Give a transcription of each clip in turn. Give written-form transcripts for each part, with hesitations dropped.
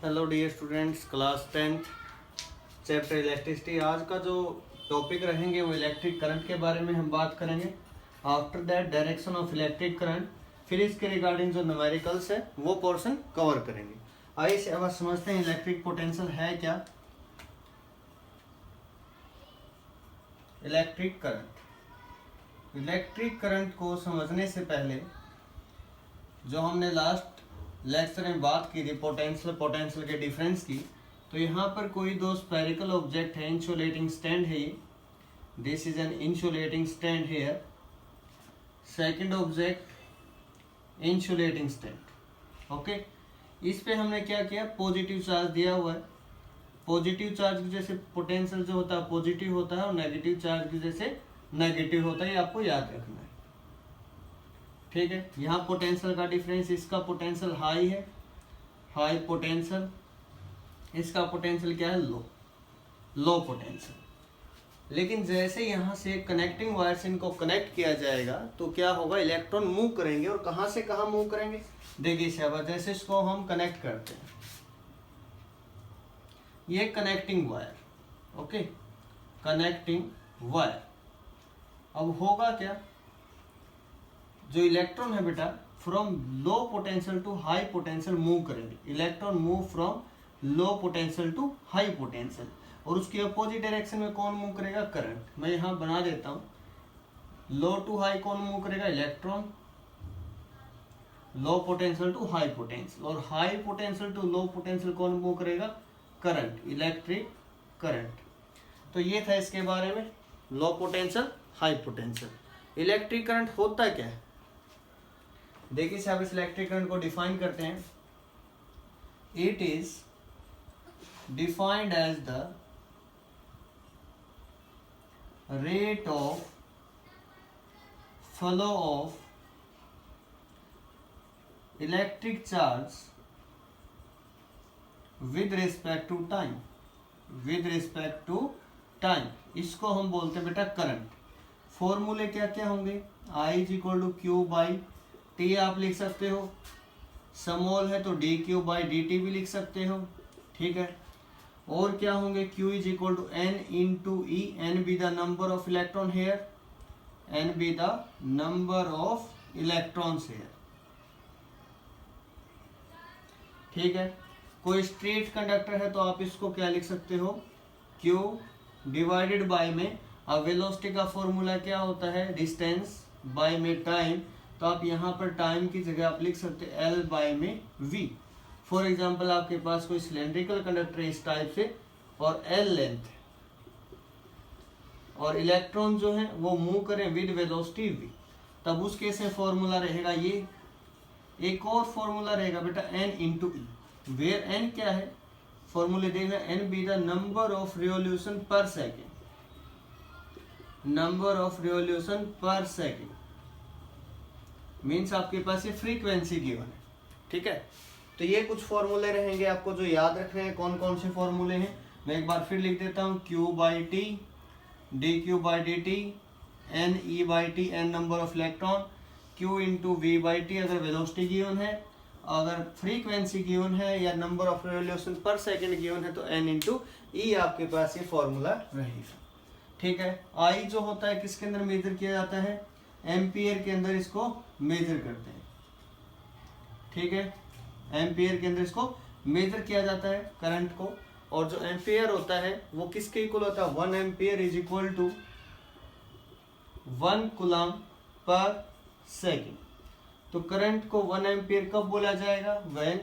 Hello dear students, class 10th chapter electricity. आज का जो टॉपिक रहेंगे वो इलेक्ट्रिक करंट के बारे में हम बात करेंगे। After that direction of electric current, फिर इसके रिगार्डिंग जो न्यूमेरिकल्स है वो पोर्शन कवर करेंगे। आइए से अब समझते हैं इलेक्ट्रिक पोटेंशियल है क्या। इलेक्ट्रिक करंट को समझने से पहले जो हमने लास्ट लेक्चर में बात की थी पोटेंशियल के डिफरेंस की, तो यहाँ पर कोई दो स्फेरिकल ऑब्जेक्ट है, इंसुलेटिंग स्टैंड है ये, this is an insulating stand hair. Second object insulating stand, okay. इस पे हमने क्या किया, पॉजिटिव चार्ज दिया हुआ है। पॉजिटिव चार्ज की जैसे पोटेंशियल जो होता है पॉजिटिव होता है और नेगेटिव चार्ज की जैसे नेगेटिव होता है, ये आपको याद रखना है, ठीक है। यहाँ पोटेंशियल का डिफरेंस, इसका पोटेंशियल हाई है, हाई पोटेंशियल, इसका पोटेंशियल क्या है, लो पोटेंशियल। लेकिन जैसे यहाँ से कनेक्टिंग वायर से इनको कनेक्ट किया जाएगा तो क्या होगा, इलेक्ट्रॉन मूव करेंगे। और कहाँ से कहाँ मूव करेंगे, देखिए शाबाश, जैसे इसको हम कनेक्ट करते हैं, ये connecting wire, okay, connecting wire. अब होगा क्या, जो इलेक्ट्रॉन है बेटा from low potential to high potential move करेंगे। Electron move from low potential to high potential, और उसके अपोजिट डायरेक्शन में कौन मूव करेगा, करंट। मैं यहाँ बना देता हूँ, लो टू हाई कौन मूव करेगा, electron, low potential to high potential, और high potential to low potential कौन मूव करेगा, करंट, इलेक्ट्रिक करंट। तो ये था इसके बारे में, low potential high potential. Electric current होता क्या है, देखिए साहब, इस इलेक्ट्रिक करंट को डिफाइन करते हैं। It is defined as the rate of flow of electric charge with respect to time, with respect to time. इसको हम बोलते हैं बेटा करंट। फॉर्मूले क्या क्या होंगे, I is equal to Q by T आप लिख सकते हो, स्मॉल है तो D Q by D T भी लिख सकते हो, ठीक है। और क्या होंगे, Q is equal to N into E, N be the number of electron here, N be the number of electrons here, ठीक है। कोई स्ट्रेट कंडक्टर है तो आप इसको क्या लिख सकते हो, क्यू डिवाइडेड बाय में, अब वेलोसिटी का फॉर्मूला क्या होता है, डिस्टेंस बाय में टाइम, तो आप यहाँ पर टाइम की जगह आप लिख सकते हैं एल बाय में वी। फॉर एग्जाम्पल आपके पास कोई सिलेंड्रिकल कंडक्टर है इस टाइप से और एल लेंथ है, और इलेक्ट्रॉन जो है वो मूव करें विद वेलोसिटी वी, तब उस केस में फॉर्मूला रहेगा ये। एक और फॉर्मूला रहेगा बेटा N into E, where N क्या है, फॉर्मूले देखना, N be the number of revolution per second, number of revolution per second, means आपके पास ये फ्रीक्वेंसी गिवन है, ठीक है। तो ये कुछ फॉर्मूले रहेंगे आपको जो याद रखने हैं। कौन कौन से फॉर्मूले हैं, मैं एक बार फिर लिख देता हूँ, Q by T, D Q by D T, N E by T, N number of electron, Q into V by T अगर वेलोसिटी गिवन है, अगर फ्रीक्वेंसी गिवन है या number of revolution per second given है तो N into ई आपके पास ये फॉर्मूला रहेगा, ठीक है। आई जो होता है किसके अंदर मेजर किया जाता है, एम्पियर के अंदर इसको मेजर करते हैं, ठीक है। एम्पियर के अंदर इसको मेजर किया जाता है करंट को, और जो एम्पियर होता है वो किसके इक्वल होता है, 1 ampere is equal to 1 coulomb per second. तो करंट को 1 एम्पियर कब बोला जाएगा, when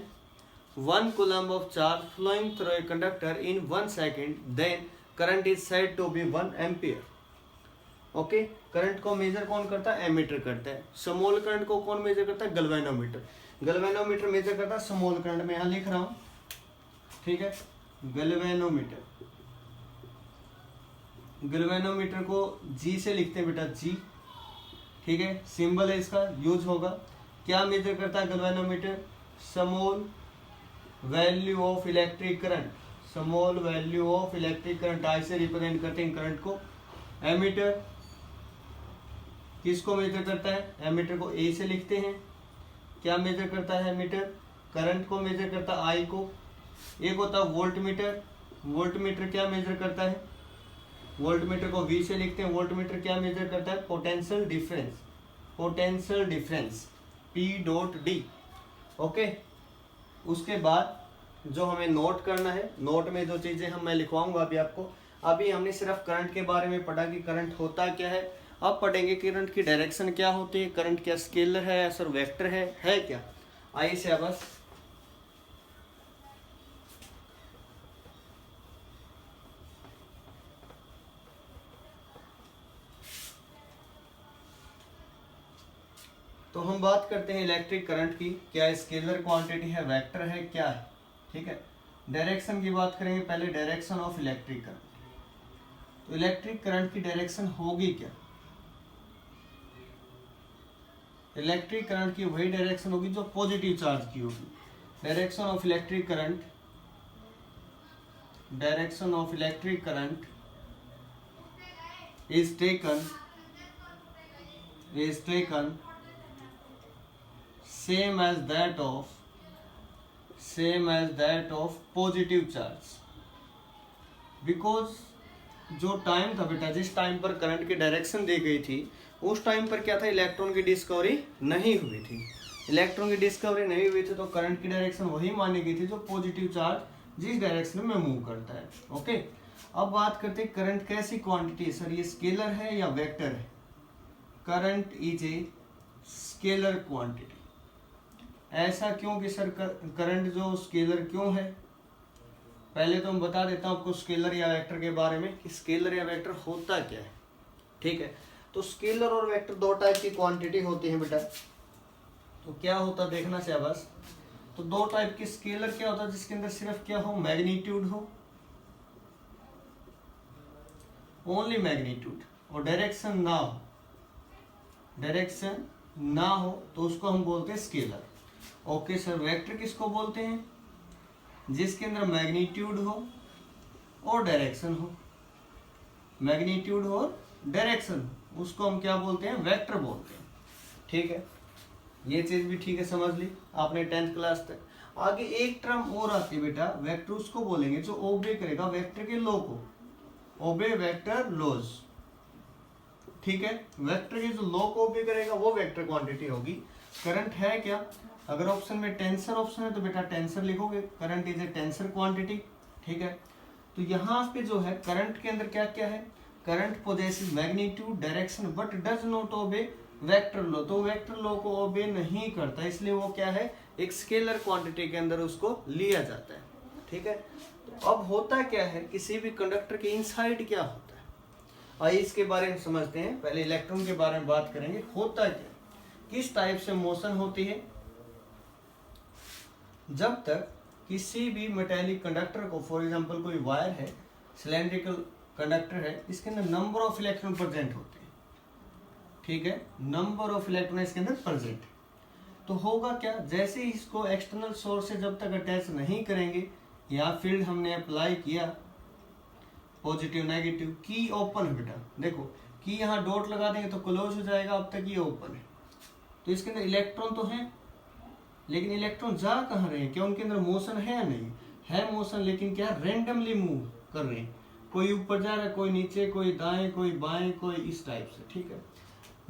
1 coulomb of charge flowing through a conductor in 1 second, then current is said to be 1 ampere, okay. Current को मेजर कौन करता है, एमीटर करता है। स्मॉल करंट को कौन मेजर करता है, गैल्वेनोमीटर, गैल्वेनोमीटर मेजर करता है स्मॉल करंट में, यहाँ लिख रहा हूँ, ठीक है। गैल्वेनोमीटर, गैल्वेनोमीटर को जी से लिखते हैं बेटा, जी, ठीक है, सिंबल है इसका, यूज होगा। क्या मेजर करता है galvanometer, small value of electric current, small value of electric current, I से रिप्रेजेंट करते हैं करंट को। एमीटर किसको मेजर करता है, एमीटर को ए से लिखते हैं। क्या मेजर करता है एमीटर, करंट को मेजर करता है आई को, एक होता है वोल्ट मीटर। वोल्ट मीटर क्या मेजर करता है? वोल्ट मीटर को V से लिखते हैं। वोल्ट मीटर क्या मेजर करता है? Potential difference. Potential difference P.D। Okay, उसके बाद जो हमें नोट करना है, नोट में जो चीजें मैं लिखवाऊंगा अभी आपको। अभी हमने सिर्फ करंट के बारे में पढ़ा कि करंट होता क्या है। अब पढ़ेंगे करंट की डायरेक्शन क्या होती है, करंट क्या स्केलर है या सर वेक्टर है क्या। आइए से बस तो हम बात करते हैं इलेक्ट्रिक करंट की। क्या स्केलर क्वांटिटी है, वेक्टर है, क्या है? ठीक है, डायरेक्शन की बात करेंगे पहले। डायरेक्शन ऑफ इलेक्ट्रिक करंट, तो इलेक्ट्रिक करंट की डायरेक्शन होगी क्या? इलेक्ट्रिक करंट की वही डायरेक्शन होगी जो पॉजिटिव चार्ज की होगी। Direction of electric current, direction of electric current is taken same as that of positive charge, because जो टाइम था बेटा, जिस टाइम पर करंट की डायरेक्शन दी गई थी उस टाइम पर क्या था, इलेक्ट्रॉन की डिस्कवरी नहीं हुई थी। इलेक्ट्रॉन की डिस्कवरी नहीं हुई थी तो करंट की डायरेक्शन वही मानी गई थी जो पॉजिटिव चार्ज जिस डायरेक्शन में मूव करता है। ओके, अब बात करते हैं करंट कैसी क्वांटिटी है सर, ये स्केलर है या वेक्टर है? Current is a scalar quantity. ऐसा क्यों कि सर करंट जो स्केलर क्यों है? पहले तो मैं बता देता हूं आपको स्केलर या वेक्टर के बारे में कि स्केलर या वेक्टर होता क्या है। ठीक है, तो स्केलर और वेक्टर दो टाइप की क्वांटिटी होती है बेटा। तो क्या होता देखना चाहिए बस। तो दो टाइप की, स्केलर क्या होता है जिसके अंदर सिर्फ क्या हो, मैग्नीट्यूड हो, ओनली मैग्नीट्यूड, और डायरेक्शन ना हो, डायरेक्शन ना हो तो उसको हम बोलते हैं स्केलर। ओके सर, वेक्टर किसको बोलते हैं? जिसके अंदर मैग्नीट्यूड हो और डायरेक्शन हो, मैग्नीट्यूड हो और डायरेक्शन, उसको हम क्या बोलते हैं? वेक्टर बोलते हैं। ठीक है, ये चीज भी ठीक है, समझ ली आपने 10th क्लास तक। आगे एक टर्म और आती है बेटा, वेक्टर उसको बोलेंगे जो ओबे करेगा वेक्टर के लॉ को, ओबे वेक्टर लॉज। ठीक है, वेक्टर के जो लॉ को ओबे करेगा वो वेक्टर क्वांटिटी होगी। करंट है क्या? अगर ऑप्शन में टेंसर ऑप्शन है तो बेटा टेंसर लिखोगे, current is a tensor quantity. ठीक है, तो यहाँ पे जो है करंट के अंदर क्या क्या है, current possesses magnitude, direction, but does not obey vector law. तो वेक्टर लॉ को ओबे नहीं करता, इसलिए वो क्या है, एक स्केलर क्वांटिटी के अंदर उसको लिया जाता है। ठीक है, तो अब होता क्या है, किसी भी कंडक्टर के इनसाइड क्या होता है, आइए इसके बारे में समझते हैं। पहले इलेक्ट्रॉन के बारे में बात करेंगे, होता क्या, किस टाइप से मोशन होती है। जब तक किसी भी मेटेलिक कंडक्टर को, फॉर एग्जांपल कोई वायर है, सिलेंड्रिकल कंडक्टर है, इसके अंदर नंबर ऑफ इलेक्ट्रॉन प्रेजेंट होते हैं। ठीक है, नंबर ऑफ इलेक्ट्रॉन इसके अंदर प्रेजेंट, तो होगा क्या, जैसे ही इसको एक्सटर्नल सोर्स से जब तक अटैच नहीं करेंगे, या फील्ड हमने अप्लाई किया पॉजिटिव नेगेटिव, की ओपन है बेटा, देखो की यहाँ डॉट लगा देंगे तो क्लोज हो जाएगा, अब तक ये ओपन है, तो इसके अंदर इलेक्ट्रॉन तो है, लेकिन इलेक्ट्रॉन जा कहाँ रहे हैं, क्या उनके अंदर मोशन है या नहीं है? मोशन, लेकिन क्या रेंडमली मूव कर रहे हैं, कोई ऊपर जा रहा है, कोई नीचे, कोई दाएं, कोई बाएं, कोई इस टाइप से। ठीक है,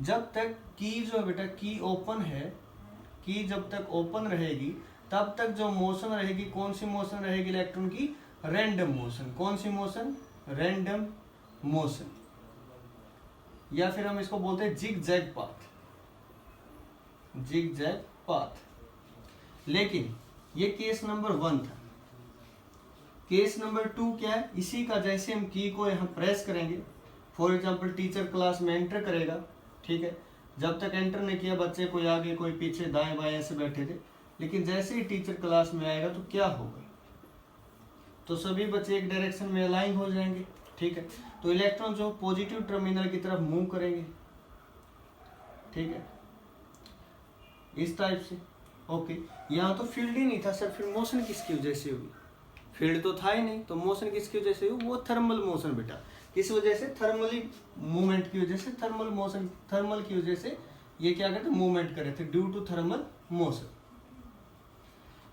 जब तक की जो है बेटा, की ओपन है, की जब तक ओपन रहेगी तब तक जो मोशन रहेगी, कौन सी मोशन रहेगी इलेक्ट्रॉन की? Random motion. कौन सी मोशन? रैंडम मोशन, या फिर हम इसको बोलते हैं zig zag path, zig zag path. लेकिन ये केस नंबर 1 था। केस नंबर 2 क्या है, इसी का जैसे हम की को यहाँ प्रेस करेंगे, फॉर एग्जांपल टीचर क्लास में एंटर करेगा, ठीक है, जब तक एंटर नहीं किया बच्चे कोई आगे कोई पीछे दाएं बाएं ऐसे बैठे थे, लेकिन जैसे ही टीचर क्लास में आएगा तो क्या होगा, तो सभी बच्चे एक डायरेक्शन में अलाइन हो जाएंगे। ठीक है, तो इलेक्ट्रॉन जो पॉजिटिव टर्मिनल की तरफ मूव करेंगे। ठीक है, इस टाइप से। ओके, यहाँ तो फील्ड ही नहीं था सर, फिर मोशन किसकी वजह से हुई? फील्ड तो था ही नहीं, तो मोशन किसकी वजह से हुई? वो थर्मल मोशन बेटा, किस वजह से? थर्मली मूवमेंट की वजह से, थर्मल मोशन, थर्मल की वजह से ये क्या करते, मूवमेंट कर रहे थे, ड्यू टू थर्मल मोशन।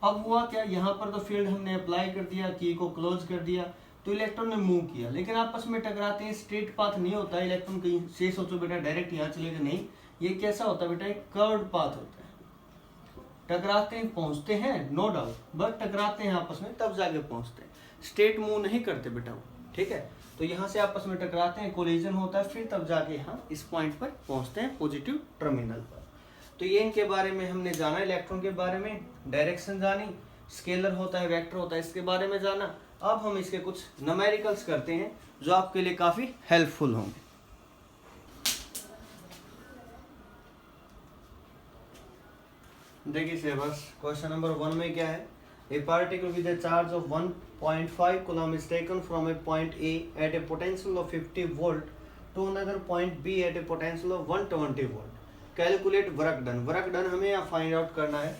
अब हुआ क्या, यहाँ पर तो फील्ड हमने अप्लाई कर दिया, की को क्लोज कर दिया, तो इलेक्ट्रॉन ने मूव किया, लेकिन आपस में टकराते हैं, स्ट्रेट पाथ नहीं होता, इलेक्ट्रॉन कहीं से सोचो बेटा डायरेक्ट यहाँ चलेगा, नहीं, ये कैसा होता है बेटा, एक कर्व्ड पाथ होता है। टकराते हैं, पहुंचते हैं, नो डाउट, बट टकराते हैं आपस में तब जाके पहुंचते हैं, स्ट्रेट मूव नहीं करते बेटा वो, ठीक है। तो यहाँ से आपस में टकराते हैं, कोलिजन होता है, फिर तब जाके यहाँ इस पॉइंट पर पहुंचते हैं, पॉजिटिव टर्मिनल पर। तो ये इनके बारे में हमने जाना, इलेक्ट्रॉन के बारे में, डायरेक्शन जानी, स्केलर होता है, वेक्टर होता है, इसके बारे में जाना। अब हम इसके कुछ न्यूमेरिकल्स करते हैं जो आपके लिए काफी हेल्पफुल होंगे। देखिए सिलेबस क्वेश्चन नंबर 1 में क्या है, a particle with a charge of 1.5 coulomb is taken from a point A at a potential of 50 volt to another point B at a potential of 120 volt. Calculate work done. Work done हमें यहाँ find out करना है,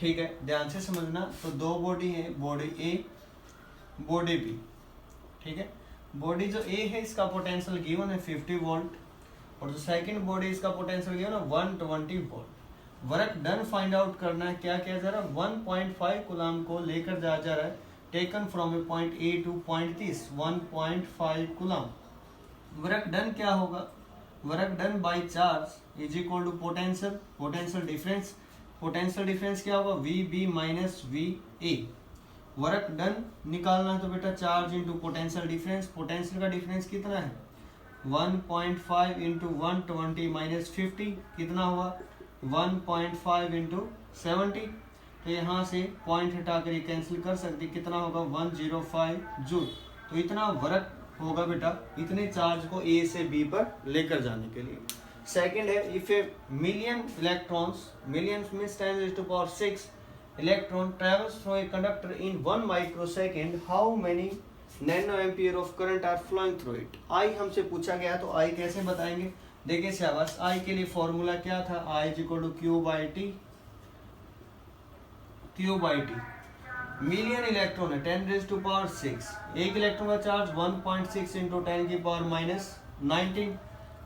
ठीक है, ध्यान से समझना। तो दो बॉडी है, बॉडी ए, बॉडी बी, ठीक है। बॉडी जो ए है इसका पोटेंशियल गिवन है 50 वोल्ट, और जो सेकंड बॉडी इसका पोटेंशियल गिवन है 120 volt. Work done find out करना है, क्या किया जा रहा है, 1.5 कूलम को लेकर जा रहा है, taken from a point A to point this 1.5 coulomb. Work done क्या होगा, work done by charge is equal to potential, potential difference, potential difference क्या होगा, V B minus V A. Work done निकालना है तो बेटा charge into potential difference, potential का difference कितना है, 1.5 इंटू 120 माइनस 50 कितना हुआ, 1.5 इंटू 70। तो यहाँ से पॉइंट हटा कर कैंसिल कर सकते, कितना होगा 105 जूल। तो इतना वर्क होगा बेटा इतने चार्ज को ए से बी पर लेकर जाने के लिए। सेकंड है, if a million electrons, million means 10⁶ electron travels from a conductor in 1 microsecond, how many nano ampere of current are flowing through it. आई हमसे पूछा गया, तो आई कैसे बताएंगे, देखिए शाबाश, आई के लिए फॉर्मूला क्या था, I is equal to Q by T, Q by T. Million electron है 10⁶, एक इलेक्ट्रॉन का चार्ज 1.6 इंटू 10 की पावर माइनस 19,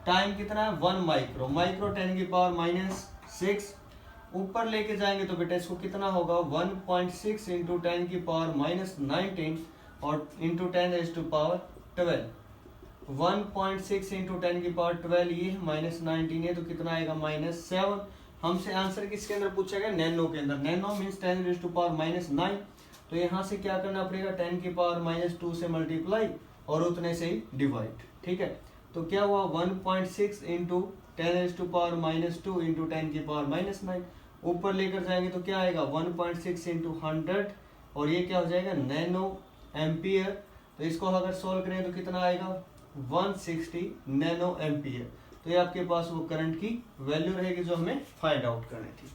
टाइम कितना है 1 माइक्रो, माइक्रो 10 की पावर माइनस 6, ऊपर लेके जाएंगे तो बेटा इसको कितना होगा 1.6 इंटू 10 की पावर माइनस 19 और इंटू 10⁻12, 1.6 इंटू 10 की पावर 12 ये माइनस 19 है, तो कितना आएगा -7। हमसे आंसर किसके अंदर पूछा गया, नैनो के अंदर, नैनो मीन्स 10⁻⁻9। तो यहाँ से क्या करना पड़ेगा, 10 की पावर -2 से मल्टीप्लाई और उतने से ही डिवाइड, ठीक है। तो क्या हुआ 1.6 इंटू 10⁻2 इंटू 10 की पावर -9, ऊपर लेकर जाएंगे तो क्या आएगा 1.6 इंटू 100 और ये क्या हो जाएगा नैनो एम्पियर। तो इसको अगर सोल्व करें तो कितना आएगा 160 नैनो एम्पियर। तो ये आपके पास वो करंट की वैल्यू रहेगी जो हमें फाइंड आउट करनी थी।